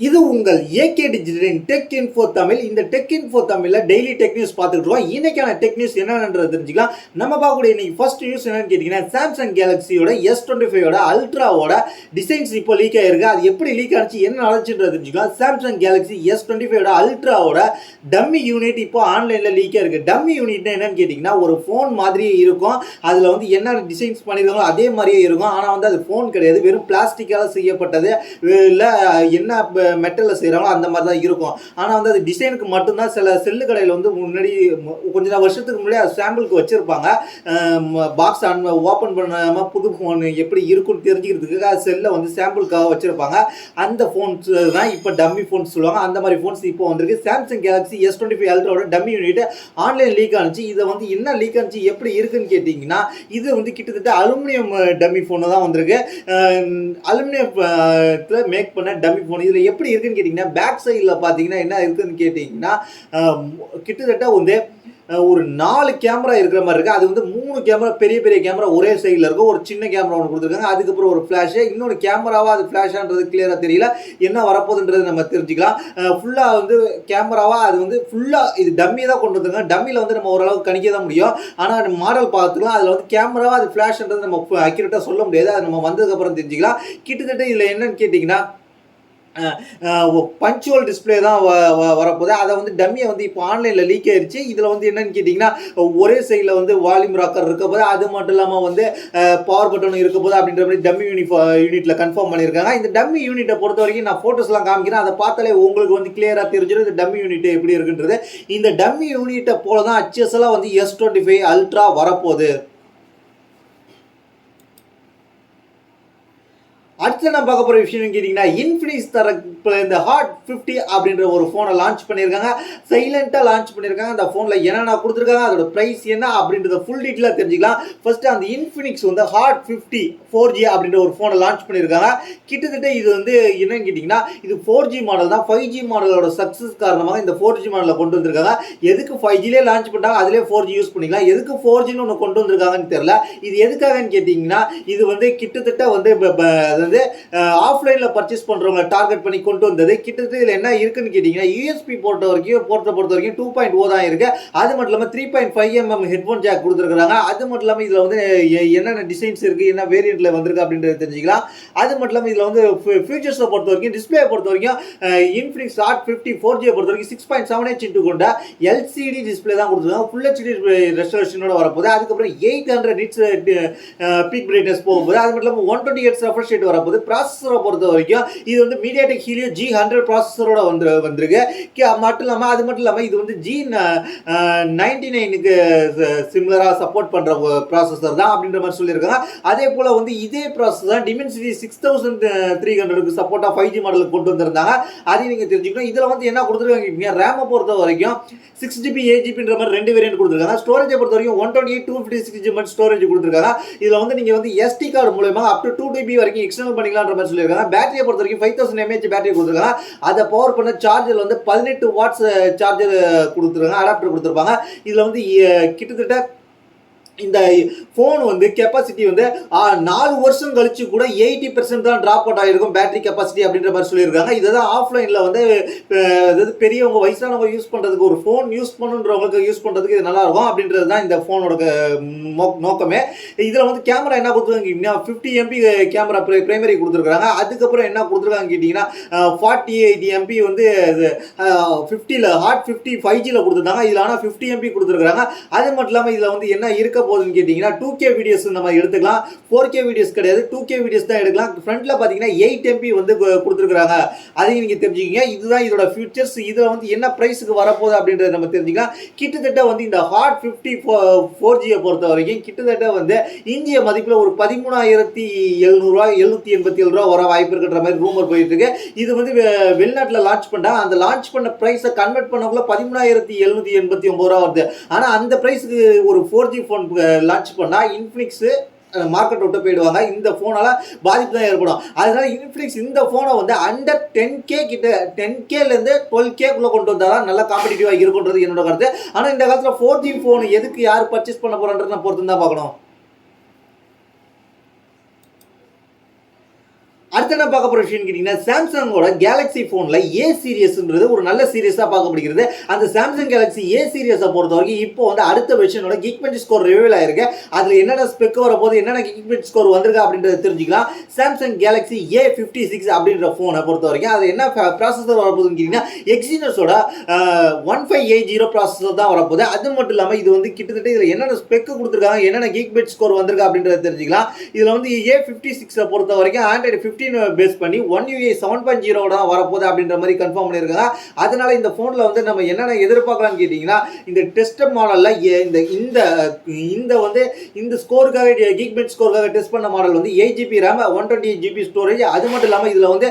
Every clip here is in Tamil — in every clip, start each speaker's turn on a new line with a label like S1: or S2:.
S1: இது உங்கள் ஏகே டிஜிட்டலின் டெக் இன்ஃபோ தமிழ். இந்த டெக் இன்ஃபோ தமிழில் டெய்லி டெக் நியூஸ் பார்த்துட்டு இருக்கோம். இன்னைக்கான டெக் நியூஸ் என்னன்றது தெரிஞ்சுக்கலாம். நம்ம பார்க்கக்கூடிய இன்னைக்கு ஃபர்ஸ்ட் நியூஸ் என்னன்னு கேட்டிங்கன்னா, சாம்சங் கேலக்ஸியோட S25 அல்ட்ராவோட டிசைன்ஸ் இப்போ லீக் ஆயிருக்கு. அது எப்படி லீக் ஆச்சு, என்ன நடந்துச்சுன்றது தெரிஞ்சுக்கலாம். சாம்சங் கேலக்ஸி S25 அல்ட்ராவோட டம்மி யூனிட் இப்போ ஆன்லைனில் லீக் ஆயிருக்கு. டம்மி யூனிட்னா என்னன்னு கேட்டிங்கன்னா, ஒரு ஃபோன் மாதிரியே இருக்கும். அதில் வந்து என்ன டிசைன்ஸ் பண்ணியிருக்காங்களோ அதே மாதிரியே இருக்கும். ஆனால் வந்து அது ஃபோன் கிடையாது, வெறும் பிளாஸ்டிக்கால் செய்யப்பட்டது. இல்லை என்ன மெட்டலில் செய்கிறாங்களோ அந்த மாதிரி தான் இருக்கும். ஆனால் வந்து அது டிசைனுக்கு மட்டும்தான். சில செல்லு கடையில் வந்து முன்னாடி கொஞ்சம் வருஷத்துக்கு முன்னாடி அது சாம்பிளுக்கு வச்சுருப்பாங்க. பாக்ஸ் ஓப்பன் பண்ணாமல் புது ஃபோன் எப்படி இருக்குன்னு தெரிஞ்சுக்கிறதுக்காக செல்லை வந்து சாம்பிளுக்காக வச்சுருப்பாங்க. அந்த ஃபோன்ஸ் தான் இப்போ டம்மி ஃபோன்ஸ் சொல்லுவாங்க. அந்த மாதிரி ஃபோன்ஸ் இப்போ வந்திருக்கு. சாம்சங் கேலக்ஸி S25 அல்ட்ராவோட டம்மி யூனிட் ஆன்லைன் லீக் ஆனிச்சு. இதை வந்து என்ன லீக் ஆனிச்சு, எப்படி இருக்குன்னு கேட்டிங்கன்னா, இது வந்து கிட்டத்தட்ட அலுமினியம் டம்மி ஃபோனு தான் வந்திருக்கு. அலுமினியத்தில் மேக் பண்ண டம்மி ஃபோன். இதில் எப்படி இருக்குன்னு கேட்டிங்கன்னா, பேக் சைடில் பார்த்தீங்கன்னா என்ன இருக்குதுன்னு கேட்டிங்கன்னா, கிட்டத்தட்ட வந்து ஒரு 4 கேமரா இருக்கிற மாதிரி இருக்குது. அது வந்து 3 கேமரா, பெரிய பெரிய கேமரா ஒரே சைடில் இருக்கும். ஒரு சின்ன கேமரா ஒன்று கொடுத்துருக்காங்க. அதுக்கப்புறம் ஒரு ஃப்ளாஷு, இன்னொரு கேமராவா அது ஃப்ளாஷான்றது கிளியராக தெரியல. என்ன வரப்போகுதுன்றது நம்ம தெரிஞ்சுக்கலாம். ஃபுல்லாக வந்து கேமராவாக அது வந்து ஃபுல்லாக இது டம்மி தான் கொண்டு வந்துருக்காங்க. டம்மியில் வந்து நம்ம ஓரளவுக்கு கணிக்க தான் முடியும். ஆனால் மாடல் பார்த்துக்கலாம், அதில் வந்து கேமராவாக அது ஃப்ளாஷ்ன்றது நம்ம அக்யூரேட்டாக சொல்ல முடியாது. அது நம்ம வந்ததுக்கப்புறம் தெரிஞ்சுக்கலாம். கிட்டத்தட்ட இதில் என்னன்னு கேட்டிங்கன்னா, பஞ்சுவல் டிஸ்பிளே தான் வரப்போகுது. அதை வந்து டம்மியை வந்து இப்போ ஆன்லைனில் லீக் ஆயிடுச்சு. இதில் வந்து என்னன்னு கேட்டிங்கன்னா, ஒரே சைடில் வந்து வால்யூம் ராக்கர் இருக்க போது, அது மட்டும் இல்லாமல் வந்து பவர் பட்டனும் இருக்க போது அப்படின்ற மாதிரி டம்மி யூனிட்டில் கன்ஃபார்ம் பண்ணியிருக்காங்க. இந்த டம்மி யூனிட்டை பொறுத்த வரைக்கும் நான் ஃபோட்டோஸ்லாம் காமிக்கிறேன். அதை பார்த்தாலே உங்களுக்கு வந்து கிளியராக தெரிஞ்சிடும் இந்த டம்மி யூனிட் எப்படி இருக்குன்றது. இந்த டம்மி யூனிட்டை போல தான் HSL வந்து S25 அல்ட்ரா வரப்போகுது. அடுத்து நான் பார்க்க போகிற விஷயம் கேட்டிங்கன்னா, இன்ஃபினிக்ஸ் தரப்பில் இந்த ஹாட் 50 அப்படின்ற ஒரு ஃபோனை லான்ச் பண்ணியிருக்காங்க. சைலண்ட்டாக லான்ச் பண்ணியிருக்காங்க. அந்த ஃபோனில் என்னென்ன கொடுத்துருக்காங்க, அதோட ப்ரைஸ் என்ன அப்படின்றத ஃபுல் டீட்டெயிலாக தெரிஞ்சுக்கலாம். ஃபஸ்ட்டு அந்த இன்ஃபினிக்ஸ் வந்து ஹாட் 50 4G அப்படின்ற ஒரு ஃபோனை லான்ச் பண்ணியிருக்காங்க. கிட்டத்தட்ட இது வந்து என்னன்னு கேட்டிங்கன்னா, இது 4G மாடல் தான். 5G மாடலோட சக்ஸஸ் காரணமாக இந்த 4G மாடலில் கொண்டு வந்திருக்காங்க. எதுக்கு 5Gலே லான்ச் பண்ணிட்டாங்க, அதிலே 4G யூஸ் பண்ணிக்கலாம். எதுக்கு 4Gன்னு ஒன்று கொண்டு வந்திருக்காங்கன்னு தெரியல. இது எதுக்காகன்னு கேட்டிங்கன்னா, இது வந்து கிட்டத்தட்ட வந்து ஆஃப்லைனில் பர்ச்சேஸ் பண்ணுறவங்க டார்கெட் பண்ணி கொண்டு வந்தது. கிட்டத்தட்ட இதில் என்ன இருக்குன்னு கேட்டிங்கன்னா, யூஎஸ்பி பொறுத்த வரைக்கும் 2.0 தான் இருக்குது. அது மட்டும் இல்லாமல் 3.5mm ஹெட்ஃபோன் ஜாக் கொடுத்துருக்காங்க. அது மட்டும் இல்லாமல் இதில் வந்து என்னென்ன டிசைன்ஸ் இருக்குது, என்ன வேரியண்ட்டில் வந்திருக்கு அப்படின்றத தெரிஞ்சுக்கலாம். அது மட்டும் இல்லாமல் இதில் வந்து ஃபியூச்சர்ஸை பொறுத்த வரைக்கும், டிஸ்பிளே பொறுத்த வரைக்கும் இன்ஃபினிக்ஸ் ஹாட் 50 4G பொறுத்த வரைக்கும் 6.7 இன்ச் கொண்ட LCD டிஸ்பிளே தான் கொடுத்துருக்காங்க. ஃபுல் HD ரெஸ்டரேஷனோட வரப்போகுது. அதுக்கப்புறம் 800 நிட்ஸ் பீக் பிரைட்னஸ் போகும்போது, அது மட்டும் இல்லாமல் 120 Hz ரெஃப்ரெஷ் ரேட் வரப்போகுது. ப்ராசஸரை பொறுத்த வரைக்கும் இது வந்து மீடியாடெக் ஹீலியோ G100 ப்ராசஸரோட வந்திருக்கு. அது மட்டும் இல்லாமல் இது வந்து G99க்கு சிமிலராக சப்போர்ட் பண்ணுற ப்ராசஸர் தான் அப்படின்ற மாதிரி சொல்லியிருக்காங்க. அதே போல் வந்து இதே ப்ராசஸ் தான் Dimensity 6300க்கு சப்போர்ட்டாக 5G மாடலுக்கு கொண்டு வந்திருந்தாங்க. அதையும் நீங்கள் தெரிஞ்சுக்கணும். இதில் வந்து என்ன கொடுத்துருக்காங்க, ரேமை பொறுத்த வரைக்கும் 6GB 8GBன்ற மாதிரி 2 வேரியன்ட் கொடுத்துருக்காங்க. ஸ்டோரேஜை பொறுத்த வரைக்கும் 128 256GB ஸ்டோரேஜ் கொடுத்துருக்காங்க. இதில் வந்து நீங்கள் வந்து SD கார்டு மூலமா அப் டு 2TB வரைக்கும் எக்ஸ்டர்னல் பண்ணிக்கலாம்ன்ற மாதிரி சொல்லியிருக்காங்க. பேட்டரியை பொறுத்த வரைக்கும் 5000 mAh பேட்டரி கொடுத்துருக்காங்க. அதை பவர் பண்ண சார்ஜர் வந்து 18 வாட்ஸ் சார்ஜர் கொடுத்துருக்காங்க, அடாப்டர் கொடுத்துருப்பாங்க. இதில் வந்து கிட்டத்தட்ட இந்த ஃபோன் வந்து கெப்பாசிட்டி வந்து 4 வருஷம் கழிச்சு கூட 80% தான் ட்ராப் அவுட் ஆகிருக்கும் பேட்டரி கெப்பாசிட்டி அப்படின்ற மாதிரி சொல்லியிருக்காங்க. இதை தான் ஆஃப்லைனில் வந்து அதாவது பெரியவங்க வயசானவங்க யூஸ் பண்ணுறதுக்கு, ஒரு ஃபோன் யூஸ் பண்ணுன்றவங்களுக்கு யூஸ் பண்ணுறதுக்கு இது நல்லாயிருக்கும் அப்படின்றது தான் இந்த ஃபோனோட நோக்கமே. இதில் வந்து கேமரா என்ன கொடுத்துருக்காங்க, 50 MP கேமரா பிரைமரி கொடுத்துருக்காங்க. அதுக்கப்புறம் என்ன கொடுத்துருக்காங்க கேட்டிங்கன்னா, 48 MP வந்து 50ல் ஹாட் 50 5Gயில் கொடுத்துருக்காங்க. இதில் ஆனால் 50 MP கொடுத்துருக்காங்க. அது மட்டும் இல்லாமல் இதில் வந்து என்ன இருக்க போகுதுன்னு கேட்டிங்கன்னா, 2K வீடியோஸ் நம்ம எடுத்துக்கலாம். 4K வீடியோஸ் கிடையாது, 2K வீடியோஸ் தான் எடுக்கலாம். ஃப்ரண்ட்டில் பார்த்தீங்கன்னா 8 MP வந்து கொடுத்துருக்காங்க. அதையும் நீங்கள் தெரிஞ்சுக்கிங்க. இதுதான் இதோட ஃபியூச்சர்ஸ். இதில் வந்து என்ன ப்ரைஸுக்கு வரப்போகுது அப்படின்றத நம்ம தெரிஞ்சுக்கலாம். கிட்டத்தட்ட வந்து இந்த ஹாட் 50 4Gயை பொறுத்த வரைக்கும் கிட்டத்தட்ட வந்து இந்திய மதிப்பில் ஒரு 13,700 787 வர வாய்ப்பு இருக்கிற மாதிரி ரூமர் போயிட்டு இருக்கு. இது வந்து வெளிநாட்டில் லான்ச் பண்ணாங்க. அந்த லான்ச் பண்ண ப்ரைஸை கன்வெர்ட் பண்ணக்குள்ள 13,789 வருது. ஆனால் அந்த ப்ரைஸுக்கு ஒரு 4G ஃபோன் லான்ச் பண்ணால் இன்ஃபினிக்ஸ் மார்க்கெட் விட்டு போயிடுவாங்க. இந்த ஃபோனால் பாதிப்பு தான் ஏற்படும். அதனால இன்ஃபினிக்ஸ் இந்த ஃபோனை வந்து அண்டர் 10K கிட்ட 10Kலேருந்து 12Kக்குள்ளே கொண்டு வந்தால் தான் நல்லா காம்படிட்டிவாக இருக்குன்றது என்னோட கருத்து. ஆனால் இந்த காலத்தில் 4G ஃபோன் எதுக்கு யார் பர்ச்சேஸ் பண்ண போகிறான்றதை நான் பொறுத்து தான் பார்க்கணும். அடுத்து என்ன பார்க்க போற விஷயம் கேட்டீங்கன்னா சாம்சங்கோட கேலக்ஸி போன்ல ஏ சீரியஸ்ன்றது ஒரு நல்ல சீரியஸா பார்க்கப்படுகிறது. அந்த சாம்சங் கேலக்ஸி ஏ சீரியஸை பொறுத்த வரைக்கும் இப்போ வந்து அடுத்த வெர்ஷனோட Geekbench ஸ்கோர் ரிவீல் ஆயிருக்கு. அதுல என்னென்ன ஸ்பெக் வரப்போது, என்னென்ன Geekbench ஸ்கோர் வந்திருக்கு அப்படின்றத தெரிஞ்சுக்கலாம். சாம்சங் கேலக்ஸி A56 அப்படின்ற போனை பொறுத்த வரைக்கும் அது என்ன ப்ராசஸர் வரப்போகுதுன்னு கேட்டீங்கன்னா எக்ஸினஸோட 1580 ப்ராசஸர் தான் வரப்போகுது. அது மட்டும் இல்லாமல் இது வந்து கிட்டத்தட்ட இதில் என்னென்ன ஸ்பெக் கொடுத்துருக்காங்க, என்னென்ன Geekbench ஸ்கோர் வந்திருக்கு அப்படின்றத தெரிஞ்சுக்கலாம். இதில் வந்து A56 பொறுத்த வரைக்கும் ஆண்ட்ராய்டு 15 பேஸ் பண்ணி 1UI 7.0 தான் வரப்போகுது அப்படின்ற மாதிரி கன்ஃபார்ம் பண்ணியிருக்காங்க. அதனால இந்த ஃபோனில் வந்து நம்ம என்னென்ன எதிர்பார்க்கலாம்னு கேட்டிங்கன்னா இந்த டெஸ்ட் மாடலில் இந்த வந்து இந்த ஸ்கோருக்காக Geekbench ஸ்கோருக்காக டெஸ்ட் பண்ண மாடல் வந்து 8GB RAM 128GB ஸ்டோரேஜ். அது மட்டும் இல்லாமல் இதில் வந்து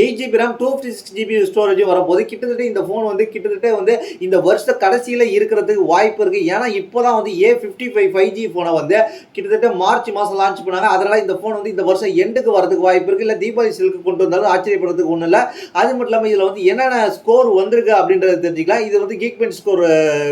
S1: 8GB RAM 256GB ஸ்டோரேஜ் வரப்போகுது. கிட்டத்தட்ட இந்த ஃபோன் வந்து கிட்டத்தட்ட வந்து இந்த வருஷ கடைசியில் இருக்கிறதுக்கு வாய்ப்பு இருக்குது. ஏன்னா இப்போ தான் வந்து A55 5G ஃபோனை வந்து கிட்டத்தட்ட மார்ச் மாதம் லான்ச் பண்ணாங்க. அதனால் இந்த ஃபோன் வந்து இந்த வருஷம் எண்டுக்கு வரதுக்கு வாய்ப்பு இருக்குது. இல்லை தீபாவளி சேலுக்கு கொண்டு வந்தாலும் ஆச்சரியப்படுறதுக்கு ஒன்றும் இல்லை. அது மட்டும் இல்லாமல் இதில் வந்து என்னென்ன ஸ்கோர் வந்திருக்கு அப்படின்றத தெரிஞ்சுக்கலாம். இது வந்து Geekbench ஸ்கோர்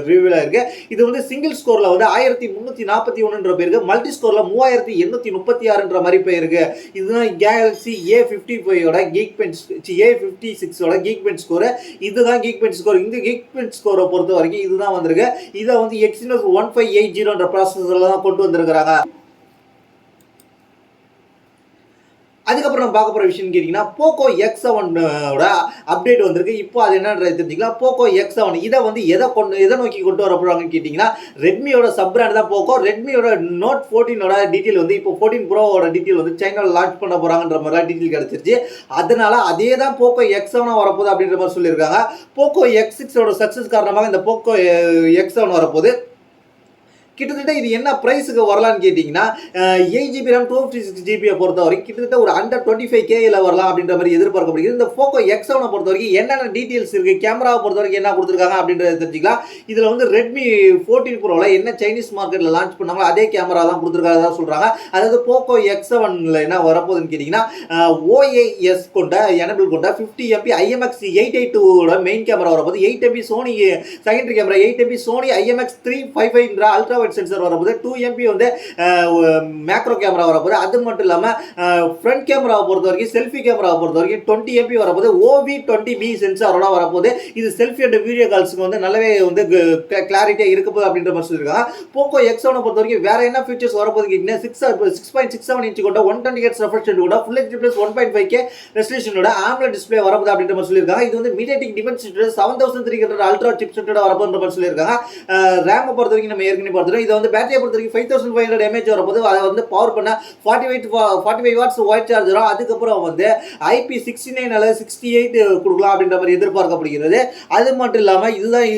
S1: ரிவ்யூலாக இருக்குது. இது வந்து சிங்கிள் ஸ்கோரில் வந்து 1341 பேருக்கு, மல்டி ஸ்கோரில் 3836 மாதிரி போயிருக்கு. இதுதான் கேலக்ஸி A55ஓட A56ஓட Geekbench ஸ்கோர். இதுதான் Geekbench ஸ்கோர். இந்த Geekbench ஸ்கோரை பொறுத்த வரைக்கும் இதுதான் வந்திருக்கு. இதை வந்து எக்ஸினஸ் 1580 ப்ராசஸரில் தான் கொண்டு வந்திருக்கிறாங்க. அதுக்கப்புறம் நம்ம பார்க்க போகிற விஷயம் கேட்டிங்கன்னா போக்கோ X7ஓட அப்டேட் வந்திருக்கு. இப்போ அது என்னன்றது தெரிஞ்சுக்கலாம். போக்கோ X7 இதை வந்து எதை நோக்கி கொண்டு வர போகிறாங்கன்னு கேட்டிங்கன்னா ரெட்மியோட சப் பிராண்ட் தான் போக்கோ. ரெட்மியோட நோட் 14ஓட டீட்டெயில் வந்து இப்போ 14 ப்ரோவோட டீட்டெயில் வந்து சைனாவில் லான்ச் பண்ண போகிறாங்கன்ற மாதிரி டீட்டெயில் கிடச்சிருச்சு. அதனால அதே தான் போக்கோ X7 வரப்போகுது அப்படின்ற மாதிரி சொல்லியிருக்காங்க. போக்கோ X6ஓட சக்ஸஸ் காரணமாக இந்த போக்கோ X7 வரப்போகுது. கிட்டத்தட்ட இது என்ன ப்ரைஸுக்கு வரலான்னு கேட்டிங்கன்னா 8GB RAM 256GB பொறுத்த வரைக்கும் கிட்டத்தட்ட ஒரு அண்டர் 25K வரலாம் அப்படின்ற மாதிரி எதிர்பார்க்கப்படுகிறது. இந்த போக்கோ X7 பொறுத்த வரைக்கும் என்னென்ன டீட்டெயில்ஸ் இருக்குது, கேமராவை பொறுத்த வரைக்கும் என்ன கொடுத்துருக்காங்க அப்படின்றத தெரிஞ்சுக்கலாம். இதில் வந்து ரெட்மி 14 ப்ரோவில் என்ன சைனீஸ் மார்க்கெட்டில் லான்ச் பண்ணாங்களோ அதே கேமரா தான் கொடுத்துருக்காங்க சொல்கிறாங்க. அதாவது போக்கோ X7 என்ன வரப்போகுதுன்னு கேட்டிங்கன்னா OIS எனபிள் கொண்ட 50MP IMX 882 மெயின் கேமரா வரப்போகுது. 8MP Sony secondary camera, 8MP Sony IMX 355 ultra sensor வரப்போகுது. 2MP வந்து மேக்ரோ கேமரா வரப்போகுது. அது மட்டும் இல்லாமல் ஃப்ரண்ட் கேமராவை பொறுத்த வரைக்கும் செல்ஃபி கேமராவை பொறுத்த வரைக்கும் 20MP வரப்போகுது. OV20B சென்சாரோட வரப்போகுது. இது செல்ஃபி அண்ட் வீடியோ கால்ஸுக்கு வந்து நல்லாவே வந்து கிளாரிட்டியாக இருக்கப்போகுது அப்படின்ற மாதிரி சொல்லியிருக்காங்க. போக்கோ X7 பொறுத்த வரைக்கும் வேற என்ன ஃபீச்சர்ஸ் வரப்போகுது கேட்டிங்கன்னா 6.67 இன்ச் கொண்ட 120Hz ரெஃப்ரெஷ் ரேட் கூட full HD + 1.5K ரெசல்யூஷனோட AMOLED display வரப்போகுது அப்படின்ற மாதிரி சொல்லியிருக்காங்க. இது வந்து MediaTek Dimensity 7300 அல்ட்ரா சிப்செட்டோட வரப்போகுதுன்ற மாதிரி சொல்லியிருக்காங்க. ரேமை பொறுத்த வரைக்கும் நம்ம ஏற்கனவே பார்த்துருக்கோம். இதை வந்து பேட்டரியை பொறுத்த வரைக்கும் 5500 mAh வரப்போது. அதை வந்து பவர் பண்ண 45 வாட்ஸ் ஒயிட் சார்ஜ் வரும். அதுக்கப்புறம் வந்து IP69 அல்லது 68 கொடுக்கலாம் அப்படின்ற மாதிரி எதிர்பார்க்கப்படுகிறது. அது மட்டும் இல்லாமல் இதுதான்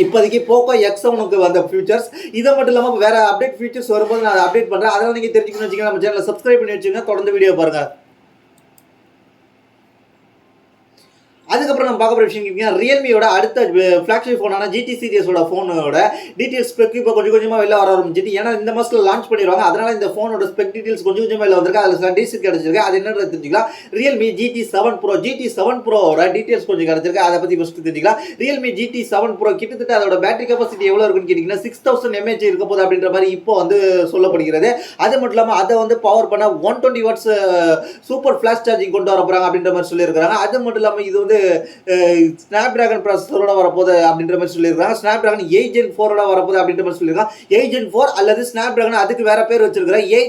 S1: இப்போதைக்கு போக்கோ X7க்கு வந்த ஃபியூச்சர்ஸ். இதை மட்டும் இல்லாமல் வேற அப்டேட் ஃபியூச்சர்ஸ் வரும்போது நான் அப்டேட் பண்ணுறேன். அதெல்லாம் நீங்கள் தெரிஞ்சுக்கணும்னு வச்சுக்கோங்க. நம்ம சேனலை சப்ஸ்கிரைப் பண்ணி வச்சுக்கோங்க. தொடர்ந்து வீடியோ பாருங்கள். அதுக்கப்புறம் நம்ம பார்க்க போகிற விஷயம் கேட்டிங்கன்னா ரியல்மியோட அடுத்த ஃப்ளாக்ஷிப் ஃபோனான GT சீரியஸோட ஃபோனோட டீட்டெயில்ஸ் ஸ்பெக் இப்போ கொஞ்சம் கொஞ்சமாக வெளில வர ஆரம்பிச்சிட்டு. ஏன்னா இந்த மாதத்தில் லான்ச் பண்ணிடுவாங்க. அதனால் இந்த ஃபோனோட ஸ்பெக் டீட்டெயில்ஸ் கொஞ்சம் கொஞ்சமாக வெளில வந்திருக்கு. அதில் சில டீஸ் கிடச்சிருக்கு. அது என்னன்றது தெரிஞ்சுக்கலாம். ரியல்மி GT7 ப்ரோவோட டீட்டெயில்ஸ் கொஞ்சம் கிடச்சிருக்கு. அதை பற்றி ஃபஸ்ட்டு தெரிஞ்சுக்கலாம். ரியல்மி GT7 ப்ரோ கிட்டத்தட்ட அதோட பேட்டரி கெப்பாசிட்டி எவ்வளோ இருக்குன்னு கேட்டிங்கன்னா 6000 mAh இருக்க போது அப்படின்ற மாதிரி இப்போ வந்து சொல்லப்படுகிறது. அது மட்டும் இல்லாமல் அதை வந்து பவர் பண்ண 120 வாட்ஸ் சூப்பர் ஃப்ளாஷ் சார்ஜிங் கொண்டு வர போகிறாங்க அப்படின்ற மாதிரி சொல்லியிருக்காங்க. அது மட்டும் இல்லாமல் இது வந்து ஸ்னாப்டிராகன் ப்ராசஸரோட வரப்போகுது அப்படின்ற மாதிரி சொல்லியிருக்காங்க. ஸ்னாப்டிராகன் 8 Gen 4ஓட வரப்போகுது அப்படின்ற மாதிரி சொல்லியிருக்காங்க. 8 Gen 4 அல்லது ஸ்னாப்டிராகன் அதுக்கு வேற பேர் வச்சிருக்கிற 8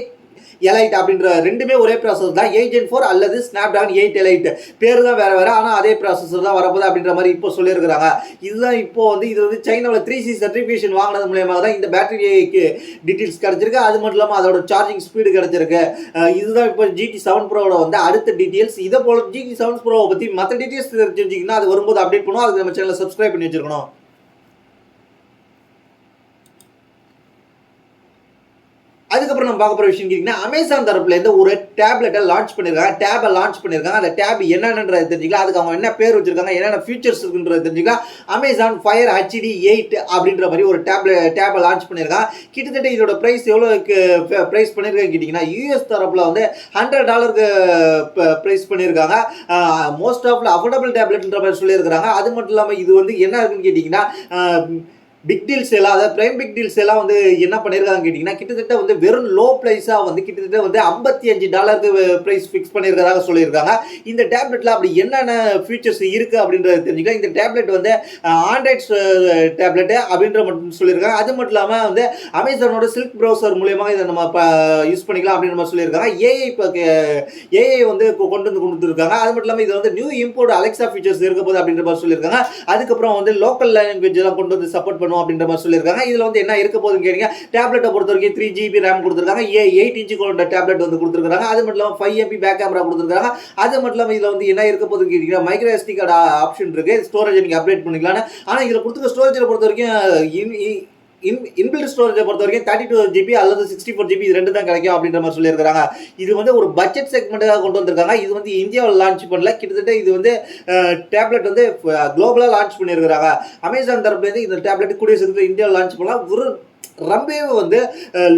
S1: Elite அப்படின்ற ரெண்டுமே ஒரே ப்ராசஸ் தான். 8 Gen 4 அல்லது ஸ்னாப்டிராகன் 8 Elite பேர் தான் வேற வேற, ஆனால் அதே ப்ராசஸர் தான் வரப்போகுது அப்படின்ற மாதிரி இப்போ சொல்லியிருக்கிறாங்க. இதுதான் இப்போ வந்து இது வந்து சைனாவில் 3C சர்டிஃபிகேஷன் வாங்கினது மூலயமா தான் இந்த பேட்டரிக்கு டீட்டெயில்ஸ் கிடச்சிருக்கு. அது மட்டும் இல்லாமல் அதோட சார்ஜிங் ஸ்பீடு கிடச்சிருக்கு. இதுதான் இப்போ GT7 ப்ரோவோட வந்து அடுத்த டீட்டெயில்ஸ். இதை போல GT7 ப்ரோவை பற்றி மற்ற டீட்டெயில்ஸ் தெரிஞ்சுக்கிங்கன்னா அது வரும்போது அப்டேட் பண்ணுவோம். அதுக்கு நம்ம சேனலை சப்ஸ்கிரைப் பண்ணி வச்சிருக்கணும். அதுக்கப்புறம் நம்ம பார்க்க போகிற விஷயம் கேட்டிங்கன்னா அமேசான் தரப்புலேருந்து ஒரு டேப்லெட்டை லான்ச் பண்ணியிருக்காங்க. அந்த டேப் என்னென்னன்றது தெரிஞ்சுக்கலாம். அதுக்கு அவங்க என்ன பேர் வச்சிருக்காங்க, என்னென்ன ஃபீச்சர்ஸ் இருக்குன்றது தெரிஞ்சுக்கலாம். அமேசான் ஃபயர் HD 8 அப்படின்ற மாதிரி ஒரு டேப்பை லான்ச் பண்ணியிருக்காங்க. கிட்டத்தட்ட இதோட ப்ரைஸ் எவ்வளோக்கு ப்ரைஸ் பண்ணியிருக்காங்க கேட்டிங்கன்னா US தரப்பில் வந்து $100 ப்ரைஸ் பண்ணியிருக்காங்க. மோஸ்ட் ஆஃப் அஃபோர்டபுள் டேப்லெட்ன்ற மாதிரி சொல்லியிருக்கிறாங்க. அது மட்டும் இல்லாமல் இது வந்து என்ன இருக்குன்னு கேட்டிங்கன்னா பிக் டீல்ஸ் எல்லாம், அதாவது பிரைம் பிக் டீல்ஸ் எல்லாம் வந்து என்ன பண்ணியிருக்காங்க கேட்டிங்கன்னா, கிட்டத்தட்ட வந்து வெறும் லோ ப்ரைஸாக வந்து கிட்டத்தட்ட வந்து $55 ப்ரைஸ் ஃபிக்ஸ் பண்ணியிருக்கிறதாக சொல்லியிருக்காங்க. இந்த டேப்லெட்டில் அப்படி என்னென்ன ஃபீச்சர்ஸ் இருக்குது அப்படின்றத தெரிஞ்சுக்கலாம். இந்த டேப்லெட் வந்து ஆண்ட்ராய்ட் டேப்லெட்டு அப்படின்ற மட்டும் சொல்லியிருக்காங்க. அது மட்டும் இல்லாமல் வந்து அமேசானோட சில்க் ப்ரௌசர் மூலியமாக இதை நம்ம யூஸ் பண்ணிக்கலாம் அப்படின்ற மாதிரி சொல்லியிருக்காங்க. ஏஐ வந்து கொண்டு வந்து கொடுத்துருக்காங்க. அது மட்டும் இல்லாமல் இது வந்து நியூ இம்போர்ட் அலெக்சா ஃபீச்சர்ஸ் இருக்க போது அப்படின்ற மாதிரி சொல்லியிருக்காங்க. அதுக்கப்புறம் வந்து லோக்கல் லாங்குவேஜ் எல்லாம் கொண்டு வந்து சப்போர்ட் பண்ணுவோம் அப்படின்ற மாதிரி சொல்லியிருக்காங்க. இதுல வந்து என்ன இருக்க போகுதுன்னு கேட்டீங்க, டேப்லெட்டை பொறுத்த வரைக்கும் 3GB RAM கொடுத்துருக்காங்க. 8 இன்ச் கொண்ட டேப்லெட் வந்து கொடுத்துருக்காங்க. அது மட்டும் இல்லாமல் 5MP பேக் கேமரா கொடுத்துருக்காங்க. அது மட்டும் இல்லாமல் இதுல வந்து என்ன இருக்க போகுதுன்னு கேட்டீங்கன்னா, மைக்ரோ SD கார்டு ஆப்ஷன் இருக்கு. ஸ்டோரேஜ் நீங்க அப்டேட் பண்ணிக்கலாம். ஆனா இதுல கொடுத்துருக்க ஸ்டோரேஜை பொறுத்த வரைக்கும் இன்பில்ட் ஸ்டோரேஜை பொறுத்த வரைக்கும் 32GB அல்லது 64GB இது ரெண்டு தான் கிடைக்கும் அப்படின்ற மாதிரி சொல்லியிருக்காங்க. இது வந்து ஒரு பட்ஜெட் செக்மெண்ட்டாக கொண்டு வந்திருக்காங்க. இது வந்து இந்தியாவில் லான்ச் பண்ணல. கிட்டத்தட்ட இது வந்து டேப்லெட் வந்து குளோபலாக லான்ச் பண்ணியிருக்கிறாங்க. அமேசான் தரப்புலேருந்து இந்த டேப்லெட் கூடிய சீக்கிரத்தில் இந்தியாவில் லான்ச் பண்ணலாம். ஒரு ரொம்பவே வந்து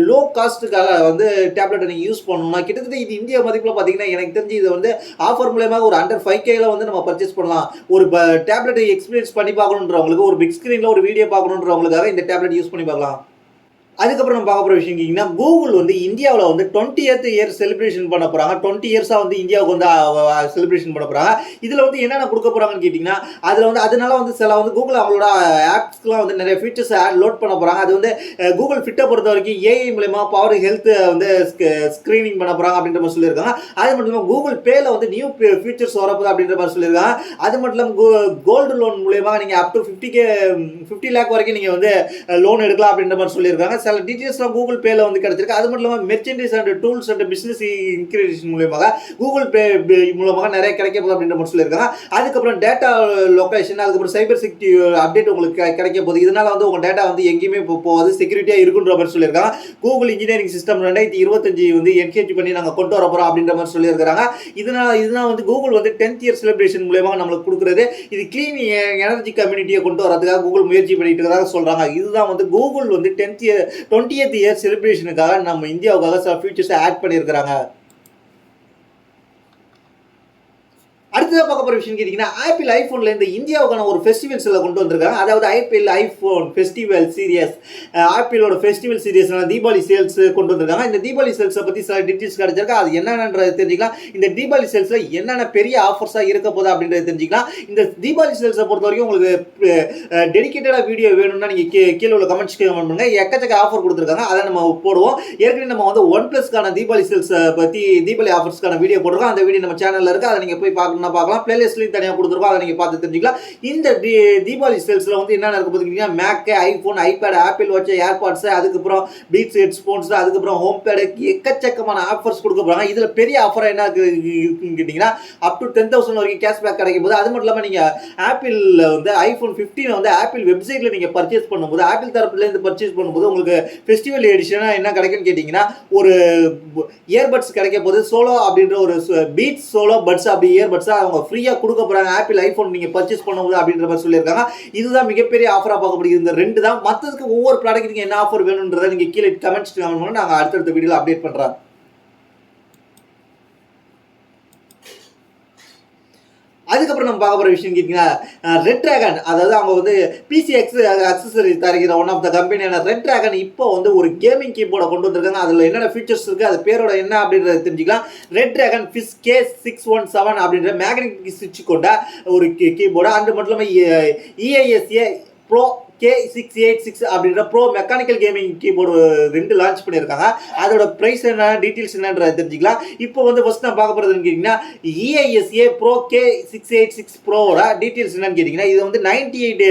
S1: லோ காஸ்ட்டுக்காக வந்து டேப்லெட்டை நீங்கள் யூஸ் பண்ணணும்னா கிட்டத்தட்ட இது இந்தியா மதிப்பில் பார்த்தீங்கன்னா எனக்கு தெரிஞ்சு இது வந்து ஆஃபர் மூலமாக ஒரு அண்டர் 5K வந்து நம்ம பர்ச்சேஸ் பண்ணலாம். ஒரு டேப்லெட்டை எக்ஸ்பீரியன்ஸ் பண்ணி பார்க்கணுன்றவங்களுக்கு, ஒரு பிக் ஸ்க்ரீனில் ஒரு வீடியோ பார்க்கணுன்றவங்களுக்காக இந்த டேப்லெட் யூஸ் பண்ணி பார்க்கலாம். அதுக்கப்புறம் நம்ம பார்க்க போகிற விஷயம் கேட்டிங்கன்னா, கூகுள் வந்து இந்தியாவில் வந்து 20th இயர் செலிப்ரேஷன் பண்ண போகிறாங்க. 20 இயர்ஸாக வந்து இந்தியாவுக்கு வந்து செலிப்ரேஷன் பண்ண போகிறாங்க. இதில் வந்து என்னென்ன கொடுக்க போகிறாங்கன்னு கேட்டிங்கன்னா, அதில் வந்து அதனால வந்து சில வந்து கூகுள் அவங்களோட ஆப்ஸ்க்குலாம் வந்து நிறைய ஃபீச்சர்ஸ் லோட் பண்ண போகிறாங்க. அது வந்து கூகுள் ஃபிட்டை பொறுத்த வரைக்கும் ஏஐ மூலமா பவர் ஹெல்த் வந்து ஸ்க்ரீனிங் பண்ண போகிறாங்க அப்படின்ற மாதிரி சொல்லியிருக்காங்க. அது மட்டும் இல்லாமல் கூகுள் பேல வந்து நியூ ஃபீச்சர்ஸ் வரப்போகுது அப்படின்ற மாதிரி சொல்லியிருக்காங்க. அது மட்டும் இல்லாமல் கோல்டு லோன் மூலயமா நீங்கள் அப் டு 50 lakh வரைக்கும் நீங்கள் வந்து லோன் எடுக்கலாம் அப்படின்ற மாதிரி சொல்லியிருக்காங்க. சில டீடைல்ஸ்லாம் கூகுள் பேல வந்து கிடைச்சிருக்கு. அது மட்டும் இல்லாமல் merchandise and tools and business இன்க்ரீஷன் மூலமாக கூகுள் பே மூலமாக நிறைய கிடைக்க போகுது அப்படின்ற மாதிரி சொல்லியிருக்காங்க. அதுக்கப்புறம் டேட்டா லொகேஷன், அதுக்கப்புறம் சைபர் செக்யூரிட்டி அப்டேட் உங்களுக்கு கிடைக்க போகுது. இதனால வந்து உங்கள் டேட்டா வந்து எங்கேயுமே போகாது, செக்யூரிட்டியாக இருக்குன்ற மாதிரி சொல்லியிருக்காங்க. கூகுள் இன்ஜினியரிங் சிஸ்டம் 2025 வந்து என்கேஜ் பண்ணி நாங்கள் கொண்டு வர போகிறோம் அப்படின்ற மாதிரி சொல்லியிருக்காங்க. இதனால் வந்து கூகுள் வந்து 10th இயர் செலிப்ரேஷன் மூலமாக நம்மளுக்கு கொடுக்குறது. இது கிளீன் எனர்ஜி கம்யூனிட்டியை கொண்டு வரதுக்காக கூகுள் முயற்சி பண்ணிட்டு இருக்கிறதாக சொல்கிறாங்க. இதுதான் வந்து கூகுள் வந்து 20th இயர் செலிப்ரேஷனுக்காக நம்ம இந்தியாவுக்காக சில ஃபீச்சர்ஸ் ஆட் பண்ணியிருக்கிறாங்க. அடுத்ததாக பார்க்க போகிற விஷயம் கேட்டிங்கன்னா, ஆப்பிள் ஐஃபோனில் இந்த இந்தியாவுக்கான ஒரு ஃபெஸ்டிவல்ஸில் கொண்டு வந்திருக்காங்க. அதாவது ஆப்பிள் ஐஃபோன் ஃபெஸ்டிவல் சீரியஸ், ஆப்பிளோட ஃபெஸ்டிவல் சீரியஸ்னால தீபாவளி சேல்ஸ் கொண்டு வந்திருக்காங்க. இந்த தீபாவளி சேல்ஸை பற்றி சில டீட்டெயில்ஸ் கிடைச்சிருக்கு. அது என்னென்னன்றது தெரிஞ்சுக்கலாம். இந்த தீபாவளி சேல்ஸில் என்னென்ன பெரிய ஆஃபர்ஸாக இருக்க போகுது அப்படின்றத தெரிஞ்சுக்கலாம். இந்த தீபாவளி சேல்ஸை பொறுத்த வரைக்கும் உங்களுக்கு டெடிக்கேட்டடாக வீடியோ வேணும்னா நீங்கள் கீழே உள்ள கமெண்ட்ஸ் கமெண்ட் பண்ணுங்கள். எக்கச்சக்க ஆஃபர் கொடுத்துருக்காங்க, அதை நம்ம போடுவோம். ஏற்கனவே நம்ம வந்து OnePlusக்கான தீபாவளி சேல்ஸை பற்றி தீபாவளி ஆஃபர்ஸ்க்கான வீடியோ போட்டிருக்கோம். அந்த வீடியோ நம்ம சேனலில் இருக்குது, அதை நீங்கள் போய் பார்க்கணும் பார்க்கலாம். பிளேலிஸ்ட்லையும் தனியாக கொடுத்துருக்கோம், அதை நீங்கள் பார்த்து தெரிஞ்சுக்கலாம். இந்த தீபாவளி சேல்ஸில் வந்து என்னென்ன இருக்க பார்த்தீங்கன்னா, Mac, iPhone, iPad, Apple Watch, AirPods, அதுக்கப்புறம் பீட்ஸ் ஹெட்ஸ்போன்ஸ், அதுக்கப்புறம் ஹோம் பேடு, எக்கச்சக்கமான ஆஃபர்ஸ் கொடுக்க போகிறாங்க. இதில் பெரிய ஆஃபர் என்ன இருக்குன்னு கேட்டிங்கன்னா, அப் டு 10,000 வரைக்கும் கேஷ்பேக் கிடைக்கும் போது. அது மட்டும் இல்லாமல் நீங்கள் ஆப்பிளில் வந்து iPhone 15 வந்து ஆப்பிள் வெப்சைட்டில் நீங்கள் பர்ச்சேஸ் பண்ணும்போது, ஆப்பிள் தரப்புலேருந்து பர்ச்சேஸ் பண்ணும்போது உங்களுக்கு ஃபெஸ்டிவல் எடிஷனாக என்ன கிடைக்குன்னு கேட்டிங்கன்னா, ஒரு இயர்பட்ஸ் கிடைக்க போது. சோலோ அப்படின்ற ஒரு பீட்ஸ் சோலோ பட்ஸ் அப்படி இயர்பட்ஸ் அவங்க ஃப்ரீயாக கொடுக்க போகிறாங்க. ஆப்பிள் ஐஃபோன் நீங்கள் பர்ச்சேஸ் பண்ணும்போது அப்படின்ற மாதிரி சொல்லியிருக்காங்க. இதுதான் மிகப்பெரிய ஆஃபராக பார்க்கப்படுகிறது. இந்த ரெண்டு தான். மற்றதுக்கு ஒவ்வொரு ப்ராடக்ட் நீங்கள் என்ன ஆஃபர் வேணுன்றதை நீங்கள் கீழே கமெண்ட்ஸ் கமெண்ட் பண்ணி நாங்கள் அடுத்தடுத்த வீடியோவில் அப்டேட் பண்ணுறோம். அதுக்கப்புறம் நம்ம பார்க்க போகிற விஷயம் கேட்டிங்கன்னா, ரெட் டிராகன், அதாவது அவங்க வந்து பிசிஎக்ஸ் அக்சசரி தருகிற ஒன் ஆஃப் த கம்பெனியான ரெட் டிராகன் இப்போ வந்து ஒரு கேமிங் கீபோர்டை கொண்டு வந்திருக்காங்க. அதில் என்னென்ன ஃபீச்சர்ஸ் இருக்குது, அது பேரோட என்ன அப்படின்றத தெரிஞ்சுக்கலாம். ரெட் டிராகன் ஃபிஸ் K617 அப்படின்ற மேக்னெட்டிக் ஸ்விட்ச் கொண்ட ஒரு கீபோர்டு. அது மட்டும் இல்லாமல் EISA Pro K686 அப்படின்ற bro mechanical gaming keyboard 2 launch பண்ணியிருக்காங்க. அதோட ப்ரைஸ் என்ன, டீட்டெயில்ஸ் என்னன்றதை தெரிஞ்சுக்கலாம். இப்போ வந்து ஃபர்ஸ்ட் நான் பார்க்க போகிறதுன்னு கேட்டிங்கன்னா, EISA Pro K686 ப்ரோவோட டீட்டெயில்ஸ் என்னன்னு கேட்டிங்கன்னா, இது வந்து 98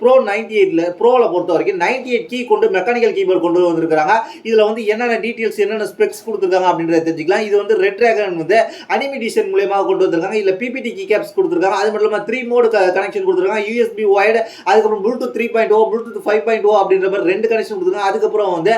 S1: Pro 98ல ப்ரோவில் பொறுத்த வரைக்கும் 98 கீ கொண்டு மெக்கானிக்கல் கீபோர்டு கொண்டு வந்திருக்காங்க. இதில் வந்து என்னென்ன டீட்டெயில்ஸ், என்னென்ன ஸ்பெக்ஸ் கொடுத்துருக்காங்க அப்படின்றத தெரிஞ்சுக்கலாம். இது வந்து ரெட் டிராகன் வந்து அனிமேஷன் மூலமாக கொண்டு வந்திருக்காங்க. இதில் PPT கீ கேப்ஸ் கொடுத்துருக்காங்க. அது மட்டும் இல்லாமல் 3 மோடு கனெக்ஷன் கொடுத்துருக்காங்க. USB ஒயர்டு, அதுக்கப்புறம் Bluetooth 3.0, Bluetooth 5.0 அப்படின்ற மாதிரி 2 கனெக்ஷன் கொடுத்துருக்காங்க. அதுக்கப்புறம் வந்து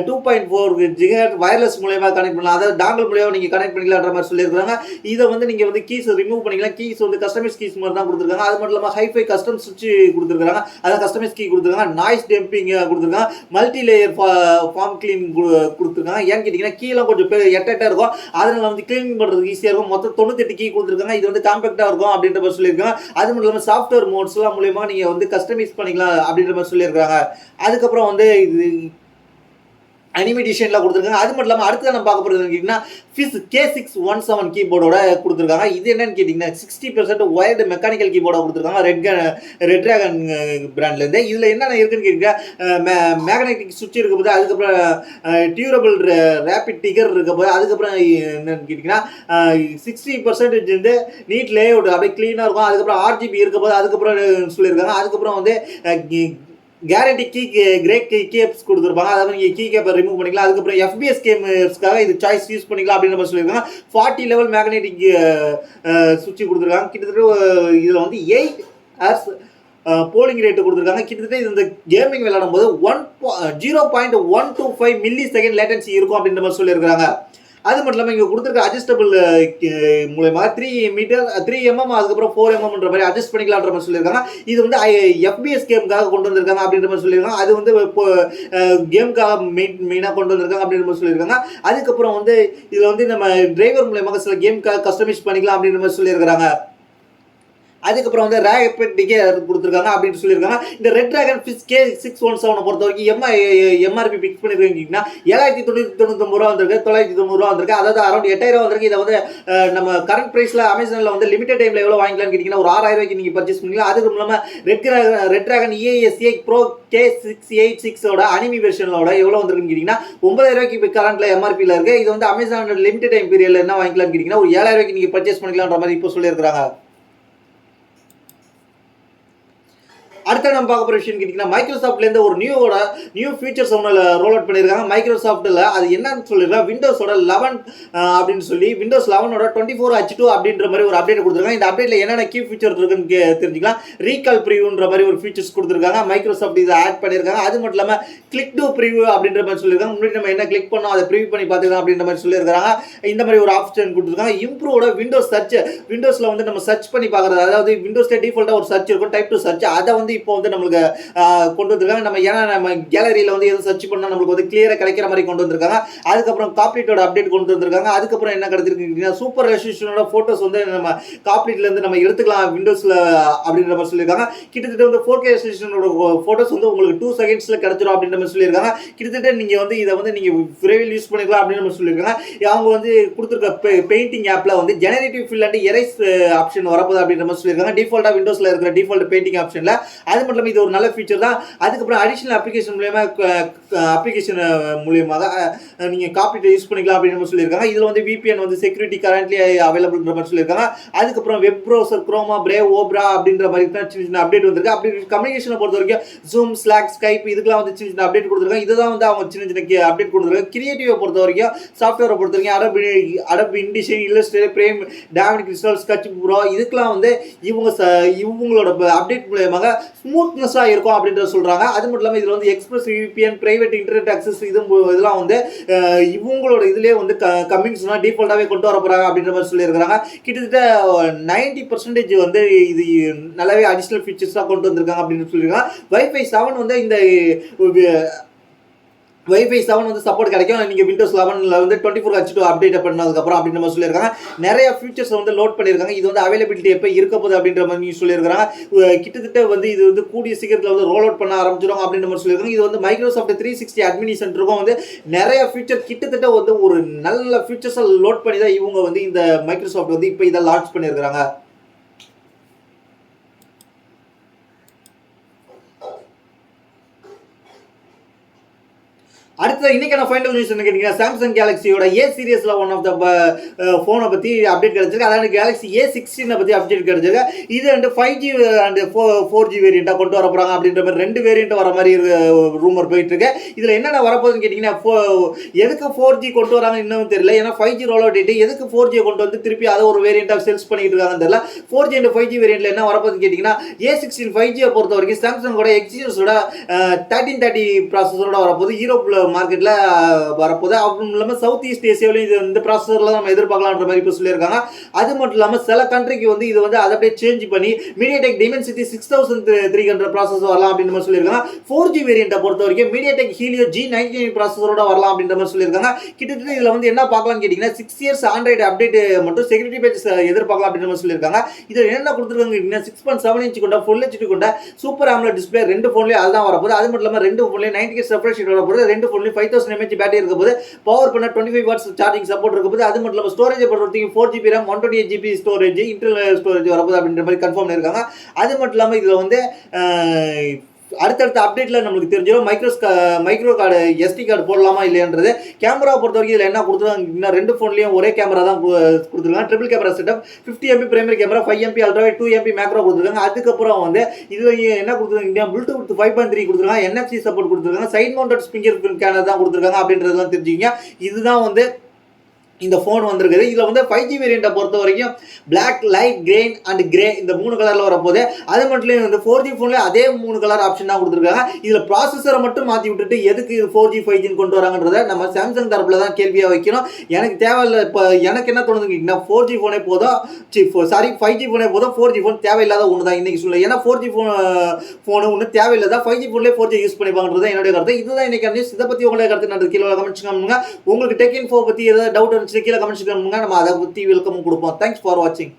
S1: 2.4 GHz வயர்லெஸ் மூலமாக கனெக்ட் பண்ணலாம். அதாவது டாங்கல் மூலமாக நீங்கள் கனெக்ட் பண்ணிக்கலான்ற மாதிரி சொல்லியிருக்காங்க. இதை வந்து நீங்கள் வந்து கீஸ் ரிமூவ் பண்ணிக்கலாம். கீஸ் வந்து கஸ்டமைஸ் கீஸ் மாதிரி தான் கொடுத்துருக்காங்க. அது மட்டும் இல்லாமல் ஹைஃபை கஸ்டம் சுவிட்ச் கொடுத்துருக்காங்க. அதாவது கஸ்டமைஸ் கீ கொடுத்துருக்காங்க. நாய்ஸ் டெம்பிங் கொடுத்துருக்காங்க. மல்டி லேயர் ஃபார்ம் கிளீன் கொடுத்துருக்காங்க. ஏன்னு கேட்டிங்கன்னா, கீழே கொஞ்சம் எட்டாக இருக்கும், அதனால வந்து கிளீன் பண்ணுறதுக்கு ஈஸியாக இருக்கும். மொத்தம் 98 கீ கொடுத்துருக்காங்க. இது வந்து காம்பேக்டாக இருக்கும் அப்படின்ற மாதிரி சொல்லியிருக்காங்க. அது மட்டும் இல்லாமல் சாஃப்ட்வேர் மோட்ஸ்லாம் மூலமாக நீங்கள் வந்து கஸ்டமைஸ் பண்ணிக்கலாம். பண்ணிக்கலாம் அப்படின்ற மாதிரி சொல்லியிருக்காங்க. அதுக்கப்புறம் வந்து இது அனிமேஷன்லாம் கொடுத்துருக்காங்க. அது மட்டும் இல்லாமல் அடுத்து நம்ம பார்க்க போகிறது கேட்டிங்கன்னா ஃபிஸ் K617 கீபோர்டோட கொடுத்துருக்காங்க. இது என்னன்னு கேட்டிங்கன்னா 60% ஒயர்டு மெக்கானிக்கல் கீபோர்டாக கொடுத்துருக்காங்க ரெட் ட்ராகன் பிராண்ட்லேருந்து. இதில் என்னென்ன இருக்குன்னு கேட்டிங்கன்னா மேக்னெட்டிக் சுவிட்ச் இருக்க போது, அதுக்கப்புறம் டியூரபிள் ரேபிட் டிகர் இருக்க போது, அதுக்கப்புறம் என்னன்னு கேட்டிங்கன்னா 60% வந்து நீட் லேஅவுட் அப்படியே க்ளீனாக இருக்கும். அதுக்கப்புறம் RGB இருக்க போது அதுக்கப்புறம் சொல்லியிருக்காங்க. அதுக்கப்புறம் வந்து கேரண்டி கீ கேப்ஸ் கொடுத்துருப்பாங்க. அதாவது நீங்கள் கீ கேப்பை ரிமூவ் பண்ணிக்கலாம். அதுக்கப்புறம் FPS கேமர்ஸ்க்காக இது சாய்ஸ் யூஸ் பண்ணிக்கலாம் அப்படின்ற மாதிரி சொல்லியிருக்காங்க. 40 லெவல் மேக்னெட்டிக் சுவிட்ச் கொடுத்துருக்காங்க. கிட்டத்தட்ட இதில் வந்து 8 ஹவர்ஸ் போலிங் ரேட்டு கொடுத்துருக்காங்க. கிட்டத்தட்ட இந்த கேமிங் விளையாடும் போது 0.125 மில்லி செகண்ட் லேட்டன்சி இருக்கும் அப்படின்ற மாதிரி சொல்லியிருக்காங்க. அது மட்டும் இல்லாமல் இங்கே கொடுத்துருக்க அட்ஜஸ்டபிள் மூலயமா 3mm அதுக்கப்புறம் 4mm மாதிரி அட்ஜஸ்ட் பண்ணிக்கலான்ற மாதிரி சொல்லியிருக்காங்க. இது வந்து FPS கேமுக்காக கொண்டு வந்திருக்காங்க அப்படின்ற மாதிரி சொல்லியிருக்காங்க. அது வந்து இப்போ கேமுக்காக மெயினாக கொண்டு வந்திருக்காங்க அப்படின்ற மாதிரி சொல்லியிருக்காங்க. அதுக்கப்புறம் வந்து இதில் வந்து நம்ம டிரைவர் மூலயமாக சில கேமுக்காக கஸ்டமைஸ் பண்ணிக்கலாம் அப்படின்ற மாதிரி சொல்லியிருக்காங்க. அதுக்கப்புறம் வந்து ரேபிட் டிகர் கொடுத்துருக்காங்க அப்படின்னு சொல்லியிருக்காங்க. இந்த ரெட் ட்ராகன் ஃபிஸ் K617 பொறுத்த வரைக்கும் எம்ஆர்பி பிக்ஸ் பண்ணிருக்கீங்கன்னா 7,999 ரூபா வந்திருக்கு, 990 ரூபா வந்திருக்கு. அதாவது அரௌண்ட் 8,000 வந்திருக்கு. இதை வந்து நம்ம கரண்ட் ப்ரைஸில் அமேசானில் வந்து லிமிடெட் டைமில் எவ்வளோ வாங்கிக்கலாம்னு கேட்டிங்கன்னா ஒரு 6,000 ரூபாய்க்கு நீங்கள் பர்ச்சேஸ் பண்ணிக்கலாம். அதுக்கு இல்லாமல் Red Dragon EASA Pro K686 anime வெர்ஷனோட எவ்வளோ வந்திருக்குன்னு கேட்டிங்கன்னா 9,000 ரூபாய்க்கு இப்போ கரண்ட்டில் எம்ஆர்பியில் இருக்குது. இது வந்து அமேசான் லிமிடெட் டைம் பீரியடில் என்ன வாங்கிக்கலாம்னு கேட்டிங்கன்னா ஒரு 7,000 ரூபாய்க்கு நீங்கள் பர்ச்சேஸ் பண்ணிக்கலாம்ன்ற மாதிரி இப்போ சொல்லியிருக்காங்க. அடுத்த நம்ம பார்க்க போகிற விஷயம் கேட்டிங்கன்னா மைக்ரோசாஃப்ட்லேருந்து ஒரு நியூ ஃபீச்சர்ஸ் ஒன்று ரோல் அவுட் பண்ணியிருக்காங்க. மைக்ரோசாஃப்ட்டில் அது என்னன்னு சொல்லியிருக்காங்க, விண்டோஸோட 11 அப்படின்னு சொல்லி விண்டோஸ் 11ஓட 24H2 அப்படின்ற மாதிரி ஒரு அப்டேட் கொடுத்துருக்காங்க. இந்த அப்டேட்டில் என்னென்ன கீ ஃபீச்சர் இருக்குன்னு தெரிஞ்சுக்கலாம். ரீகால் ப்ரிவியூன்ற மாதிரி ஒரு ஃபீச்சர்ஸ் கொடுத்துருக்காங்க. மைக்ரோசாஃப்ட் இதை ஆட் பண்ணியிருக்காங்க. அது மட்டும் இல்லாமல் கிளிக் டு ப்ரிவியூ அப்படின்ற மாதிரி சொல்லியிருக்காங்க. முன்னாடி நம்ம என்ன கிளிக் பண்ணோம் அதை ப்ரிவியூ பண்ணி பார்த்துக்கலாம் அப்படின்ற மாதிரி சொல்லியிருக்காங்க. இந்த மாதிரி ஒரு ஆப்ஷன் கொடுத்துருக்காங்க. இம்ப்ரூவோட விண்டோஸ் சர்ச், விண்டோஸில் வந்து நம்ம சர்ச் பண்ணி பார்க்குறது, அதாவது விண்டோஸில் டிஃபால்ட்டாக ஒரு சர்ச் இருக்கும், டைப் டு சர்ச், அதை வந்து இப்போ வந்து நம்மளுக்கு கொண்டு வந்திருக்காங்க. நம்ம ஏன்னா நம்ம கேலரியில் வந்து எதுவும் சர்ச் பண்ணால் நம்மளுக்கு வந்து கிளியராக கிடைக்கிற மாதிரி கொண்டு வந்திருக்காங்க. அதுக்கப்புறம் காப்லீட்டோட அப்டேட் கொண்டு வந்திருக்காங்க. அதுக்கப்புறம் என்ன கிடைச்சிருக்கு, சூப்பர் ரெசல்யூஷனோட ஃபோட்டோஸ் வந்து நம்ம காப்லீட்லேருந்து நம்ம எடுத்துக்கலாம் விண்டோஸில் அப்படின்ற மாதிரி சொல்லியிருக்காங்க. கிட்டத்தட்ட வந்து 4K ரெசல்யூஷனோட ஃபோட்டோஸ் வந்து உங்களுக்கு 2 செகண்ட்ஸில் கிடைச்சிடும் அப்படின்ற மாதிரி சொல்லியிருக்காங்க. கிட்டத்தட்ட நீங்கள் வந்து இதை வந்து நீங்கள் விரைவில் யூஸ் பண்ணிக்கலாம் அப்படின்ற மாதிரி சொல்லியிருக்காங்க. அவங்க வந்து கொடுத்துருக்க பெயிண்டிங் ஆப்பில் வந்து generative fill and erase option வரப்போகுது அப்படின்ற மாதிரி சொல்லியிருக்காங்க. டிஃபால்ட்டாக விண்டோஸில் இருக்கிற டிஃபால்ட் பெயிண்டிங் ஆப்ஷனில். அது மட்டும் இது ஒரு நல்ல ஃபீச்சர் தான். அதுக்கப்புறம் அடிஷனல் அப்ளிகேஷன் மூலியமாக நீங்கள் காப்பீட்டை யூஸ் பண்ணிக்கலாம் அப்படின்னு சொல்லியிருக்காங்க. இதில் வந்து VPN வந்து செக்யூரிட்டி கரண்ட்லி அவைலபிள்ன்ற மாதிரி சொல்லியிருக்காங்க. அதுக்கப்புறம் web browser, Chrome, Brave, Opera அப்படின்ற மாதிரி தான் சின்ன சின்ன அப்டேட் வந்திருக்கு. அப்படி கம்யூனிகேஷனை பொறுத்த வரைக்கும் Zoom, Slack, Skype இதுக்கெல்லாம் வந்து சின்ன சின்ன அப்டேட் கொடுத்துருக்காங்க. இதுதான் வந்து அவங்க சின்ன சின்ன அப்டேட் கொடுத்துருக்காங்க. கிரியேட்டிவை பொறுத்த வரைக்கும், சாஃப்ட்வேரை பொறுத்த வரைக்கும் அடப் இன்டிஷன், Illustrator, frame, DaVinci crystal, Sketch Pro இதுக்கெல்லாம் வந்து இவங்களோட அப்டேட் மூலமாக ஸ்மூத்னஸாக இருக்கும் அப்படின்றத சொல்கிறாங்க. அது மட்டும் இல்லாமல் இதில் வந்து express VPN, private internet access இதெல்லாம் வந்து இவங்களோட இதுலேயே வந்து கம்மிங்ஸ்லாம் டிஃபால்ட்டாகவே கொண்டு வர போகிறாங்க அப்படின்ற மாதிரி சொல்லியிருக்கிறாங்க. கிட்டத்தட்ட 90% வந்து இது நல்லாவே அடிஷ்னல் ஃபீச்சர்ஸாக கொண்டு வந்திருக்காங்க அப்படின்னு சொல்லியிருக்காங்க. Wi-Fi 7 வந்து இந்த Wi-Fi 7 வந்து சப்போர்ட் கிடைக்கும். நீங்கள் விண்டோஸ் 11ல் வந்து 24H2 அப்டேட் பண்ணதுக்கப்புறம் அப்படின்ற மாதிரி சொல்லியிருக்காங்க. நிறைய ஃபீச்சர்ஸ் வந்து லோட் பண்ணியிருக்காங்க. இது வந்து அவைலபிலிட்டி எப்போ இருக்க போகுது அப்படின்ற மாதிரி சொல்லியிருக்காங்க. கிட்டத்தட்ட வந்து இது வந்து கூடிய சீக்கிரத்தில் வந்து ரோல் அவுட் பண்ண ஆரம்பிச்சிடும் அப்படின்ற மாதிரி சொல்லியிருக்காங்க. இது வந்து மைக்ரோசாஃப்ட் 360 அட்மினி சென்டருக்கும் வந்து நிறைய ஃபீச்சர் கிட்டத்தட்ட வந்து ஒரு நல்ல ஃபீச்சர்ஸை லோட் பண்ணி தான் இவங்க வந்து இந்த மைக்ரோசாஃப்ட் வந்து இப்போ இதை லான்ச் பண்ணியிருக்கிறாங்க. அடுத்த இன்னைக்கான ஃபைனல் நியூஸ் என்ன கேட்டிங்கன்னா சாம்சங் கேலக்ஸியோட A சீரிஸில் ஒன் ஆஃப் த ஃபோனை பற்றி அப்டேட் கிடச்சிருக்கு. அதாவது கேலக்ஸி A16 பற்றி அப்டேட் கிடச்சிருக்கு. இது வந்து 5G அண்ட் 4G வேரியண்ட்டாக கொண்டு வர போகிறாங்க அப்படின்ற மாதிரி 2 வேரியண்ட் வர மாதிரி ரூமர் போயிட்டுருக்கு. இதில் என்னென்ன வரப்போகுதுன்னு கேட்டிங்கன்னா எதுக்கு 4G கொண்டு வராங்க இன்னும் தெரியல. ஏன்னா 5G ரோல் அவுட் ஆகிட்டு எதுக்கு 4G கொண்டு வந்து திருப்பி அதை ஒரு வேரியண்ட்டாக சேல்ஸ் பண்ணிட்டு இருக்காங்கன்னு தெரியல. 4G அண்ட் 5G வேரியண்ட்டில் என்ன வரப்போகுதுன்னு கேட்டிங்கன்னா A16 5G பொறுத்த வரைக்கும் சாம்சங்கோட எக்ஸினஸோட 1330 ப்ராசஸரோட வரப்போகுது. மார்க்கெட்டில் வரப்போகுது. அதுவும் இல்லாமல் சவுத் ஈஸ்ட் ஏசியாவிலையும் இது இந்த ப்ராசஸரில் நம்ம எதிர்பார்க்கலான்ற மாதிரி இப்போ சொல்லியிருக்காங்க. அது மட்டும் இல்லாமல் சில கண்ட்ரிக்கு வந்து இது வந்து அதை அப்படியே சேஞ்ச் பண்ணி மீடியாடெக் டிமென்சிட்டி 6300 ப்ராசஸர் வரலாம் அப்படின்ற மாதிரி சொல்லியிருக்காங்க. 4G வேரியண்ட்டை பொறுத்த வரைக்கும் மீடியாடெக் ஹீலியோ G99 ப்ராசஸரோட வரலாம் அப்படின்ற மாதிரி சொல்லியிருக்காங்க. கிட்டத்தட்ட இதில் வந்து என்ன பார்க்கலாம்னு கேட்டிங்கன்னா 6 இயர்ஸ் ஆண்ட்ராய்டு அப்டேட் மட்டும் செக்யூரிட்டி பேட்ச் எதிர்பார்க்கலாம் அப்படின்ற மாதிரி சொல்லியிருக்காங்க. இதில் என்ன கொடுத்துருக்காங்க கேட்டிங்கன்னா 6.7 இன்ச் கொண்ட ஃபுல் ஹெச்டி கொண்ட சூப்பர் AMOLED டிஸ்பிளே ரெண்டு ஃபோன்லேயும் அதுதான் வரப்போகுது. அது மட்டும் இல்லாமல் ரெண்டு ஃபோன்லேயும் 90 ஹெர்ட்ஸ் ரெஃப்ரெஷ் ரேட் வரப்போகுது. ரெண்டு ஃபோன்லேயும் 5000 mAh பேட்டரி இருக்க போது. பவர் பண்ண 25 வாட்ஸ் சார்ஜிங் சப்போர்ட் இருக்க போது. அது மட்டும் இல்லாமல் ஸ்டோரேஜை பொறுத்தவரைக்கும் 4GB RAM 128GB storage internal storage வரப்போகுது அப்படின்ற மாதிரி கன்ஃபார்ம் பண்ணியிருக்காங்க. அது மட்டும் இல்லாமல் இதில் வந்து அடுத்தடுத்த அப்டேட்டில் நம்மளுக்கு தெரிஞ்சிடும் மைக்ரோ கார்டு எஸ்டி கார்டு போடலாமா இல்லையன்றது. கேமரா பொறுத்த வரைக்கும் இதில் என்ன கொடுத்துருக்காங்க, ரெண்டு ஃபோன்லேயும் ஒரே கேமரா தான் கொடுத்துருக்காங்க. Triple camera setup, 50 MP primary camera, 5 MP ultrawide, 2 MP macro கொடுத்துருக்காங்க. அதுக்கப்புறம் வந்து இதில் என்ன கொடுத்துருக்காங்க, ப்ளூடூத் 5.3 கொடுத்துருக்காங்க, NFC சப்போர்ட் கொடுத்துருக்காங்க, side mounted fingerprint camera தான் கொடுத்துருக்காங்க அப்படின்றதெல்லாம் தெரிஞ்சுக்கிங்க. இதுதான் வந்து இந்த ஃபோன் வந்திருக்குது. இதில் வந்து 5G வேரியண்ட்டை பொறுத்த வரைக்கும் black, light, green and grey இந்த 3 கலரில் வரப்போது. அது மட்டும் இல்லை வந்து 4G ஃபோன்லேயே அதே 3 கலர் ஆப்ஷன் தான் கொடுத்துருக்காங்க. இதில் ப்ராசஸரை மட்டும் மாற்றி விட்டுட்டு எதுக்கு இது 4G 5Gன்னு கொண்டு வராங்கன்றதை நம்ம சாம்சங் தரப்பில் தான் கேள்வியாக வைக்கணும். எனக்கு தேவையில்லை. இப்போ எனக்கு என்ன தோணுதுங்கன்னா 4G ஃபோனே போதும், 5G ஃபோனே போதும், 4G ஃபோன் தேவையில்லாத ஒன்று தான் இன்றைக்கி சொல்ல. ஏன்னா 4G ஃபோனு ஒன்றும் தேவையில்லாத 5G ஃபோன்லேயே 4G யூஸ் பண்ணிப்பாங்கன்றது என்னுடைய கருத்து. இதுதான் இன்றைக்கி நியூஸ். இதை பற்றி உங்களுடைய கருத்து நன்றி கீழே கமெண்ட்ஸ் பண்ணுங்க. உங்களுக்கு டெக் இன்ஃபோ பற்றி ஏதாவது டவுட் இருந்துச்சு கீழே கமெண்ட்ஸ் பண்ணுங்க. நம்ம அதை பற்றி வெல்கம் கொடுப்போம். தேங்க்ஸ் ஃபார் வாட்சிங்.